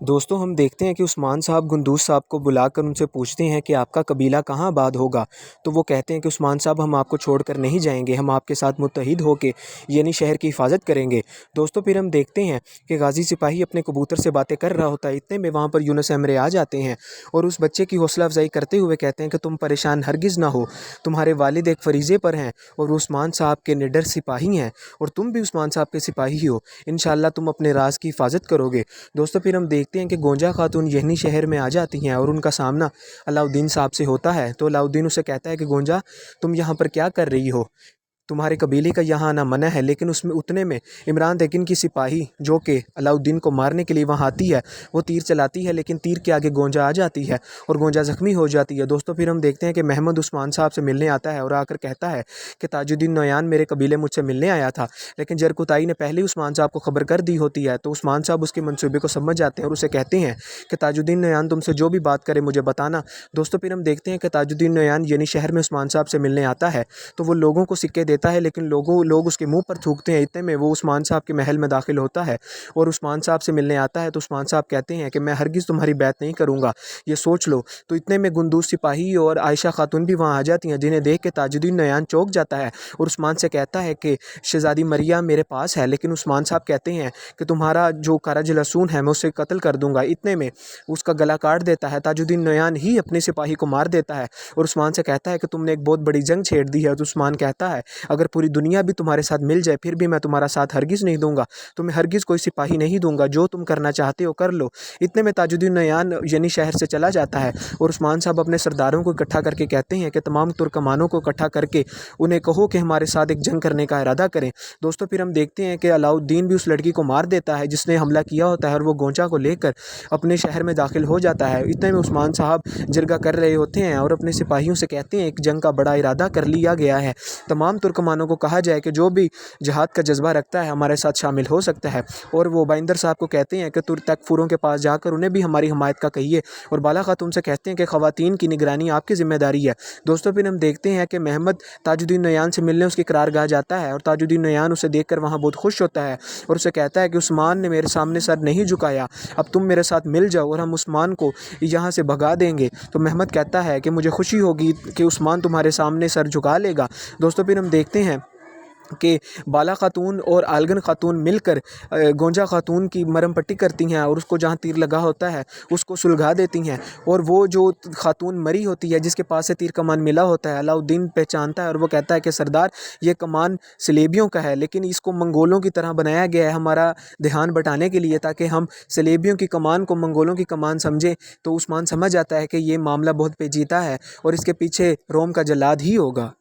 दोस्तों हम देखते हैं कि उस्मान साहब गुंदूस साहब को बुलाकर उनसे पूछते हैं कि आपका कबीला कहाँ आबाद होगा। तो वो कहते हैं कि उस्मान साहब हम आपको छोड़कर नहीं जाएंगे, हम आपके साथ मुत्तहिद होकर यानी शहर की हिफाजत करेंगे। दोस्तों फिर हम देखते हैं कि गाजी सिपाही अपने कबूतर से बातें कर रहा होता है। इतने में वहाँ पर यूनुस एमरे आ जाते हैं और उस बच्चे की हौसला अफजाई करते हुए कहते हैं कि तुम परेशान हरगिज़ ना हो, तुम्हारे वालिद एक फरीज़े पर हैं और उस्मान साहब के निडर सिपाही हैं और तुम भी उस्मान साहब के सिपाही हो। इंशाअल्लाह तुम अपने राज की हिफाजत करोगे। दोस्तों फिर हम देखते हैं कि गोंजा खातून यहनी शहर में आ जाती हैं और उनका सामना अलाउद्दीन साहब से होता है। तो अलाउद्दीन उसे कहता है कि गोंजा तुम यहाँ पर क्या कर रही हो, तुम्हारे कबीले का यहाँ आना मना है। लेकिन उसमें उतने में इमरान तेकिन की सिपाही जो कि अलाउद्दीन को मारने के लिए वहाँ आती है, वो तीर चलाती है लेकिन तीर के आगे गोंजा आ जाती है और गोंजा ज़ख्मी हो जाती है। दोस्तों फिर हम देखते हैं कि महमद उस्मान साहब से मिलने आता है और आकर कहता है कि ताजुद्दीन नोयान मेरे कबीले मुझसे मिलने आया था, लेकिन जरकुताई ने पहले ही उस्मान साहब को खबर कर दी होती है। तो उस्मान साहब उसके मंसूबे को समझ जाते हैं और उसे कहते हैं कि ताजुद्दीन नोयान तुमसे जो भी बात करे मुझे बताना। दोस्तों फिर हम देखते हैं कि ताजुद्दीन नोयान यानी शहर में उस्मान साहब से मिलने आता है तो वो लोगों को सिक्के देता है, लेकिन लोग उसके मुंह पर थूकते हैं। इतने में वो उस्मान साहब के महल में दाखिल होता है और उस्मान साहब से मिलने आता है। तो उस्मान साहब कहते हैं कि मैं हरगिज़ तुम्हारी बैत नहीं करूँगा, ये सोच लो। तो इतने में गुंदूस सिपाही और आयशा खातून भी वहाँ आ जाती हैं, जिन्हें देख के ताजुद्दीन नयान चौंक जाता है और उस्मान से कहता है कि शहज़ादी मरिया मेरे पास है। लेकिन उस्मान साहब कहते हैं कि तुम्हारा जो करज लहसून है मैं उसे कत्ल कर दूँगा। इतने में उसका गला काट देता है। ताजुद्दीन नयान ही अपने सिपाही को मार देता है और उस्मान से कहता है कि तुमने एक बहुत बड़ी जंग छेड़ दी है। तो उस्मान कहता है अगर पूरी दुनिया भी तुम्हारे साथ मिल जाए फिर भी मैं तुम्हारा साथ हरगिज़ नहीं दूंगा, तुम्हें हरगिज़ कोई सिपाही नहीं दूंगा, जो तुम करना चाहते हो कर लो। इतने में ताजुद्दीन नयान यानी शहर से चला जाता है और उस्मान साहब अपने सरदारों को इकट्ठा करके कहते हैं कि तमाम तुर्कमानों को इकट्ठा करके उन्हें कहो कि हमारे साथ एक जंग करने का इरादा करें। दोस्तों फिर हम देखते हैं कि अलाउद्दीन भी उस लड़की को मार देता है जिसने हमला किया होता है और वो गोंचा को लेकर अपने शहर में दाखिल हो जाता है। इतने में उस्मान साहब जिरगा कर रहे होते हैं और अपने सिपाहियों से कहते हैं एक जंग का बड़ा इरादा कर लिया गया है, तमाम तुर्कमानों को कहा जाए कि जो भी जहाद का जज्बा रखता है हमारे साथ शामिल हो सकता है। और वो बाइंदर साहब को कहते हैं कि तुर्क तकफुरों के पास जाकर उन्हें भी हमारी हमायत का कहिए और बाला खातून से कहते हैं कि ख़वातीन की निगरानी आपकी ज़िम्मेदारी है। दोस्तों फिर हम देखते हैं कि महमद ताजुद्दीन नयान से मिलने उसकी करारगाह जाता है और ताजुद्दीन नयान उसे देखकर वहाँ बहुत खुश होता है और उसे कहता है कि उस्मान ने मेरे सामने सर नहीं झुकाया, अब तुम मेरे साथ मिल जाओ और हम उस्मान को यहाँ से भगा देंगे। तो महमद कहता है कि मुझे खुशी होगी कि उस्मान तुम्हारे सामने सर झुका लेगा। दोस्तों फिर हम देखते हैं कि बाला खातून और आलगन खातून मिलकर गोंजा खातून की मरहम पट्टी करती हैं और उसको जहाँ तीर लगा होता है उसको सुलगा देती हैं। और वो जो खातून मरी होती है जिसके पास से तीर कमान मिला होता है, अलाउद्दीन पहचानता है और वो कहता है कि सरदार ये कमान सलेबियों का है, लेकिन इसको मंगोलों की तरह बनाया गया है हमारा ध्यान बटाने के लिए, ताकि हम सलेबियों की कमान को मंगोलों की कमान समझें। तो उस्मान समझ आता है कि ये मामला बहुत पेचीदा है और इसके पीछे रोम का जल्लाद ही होगा।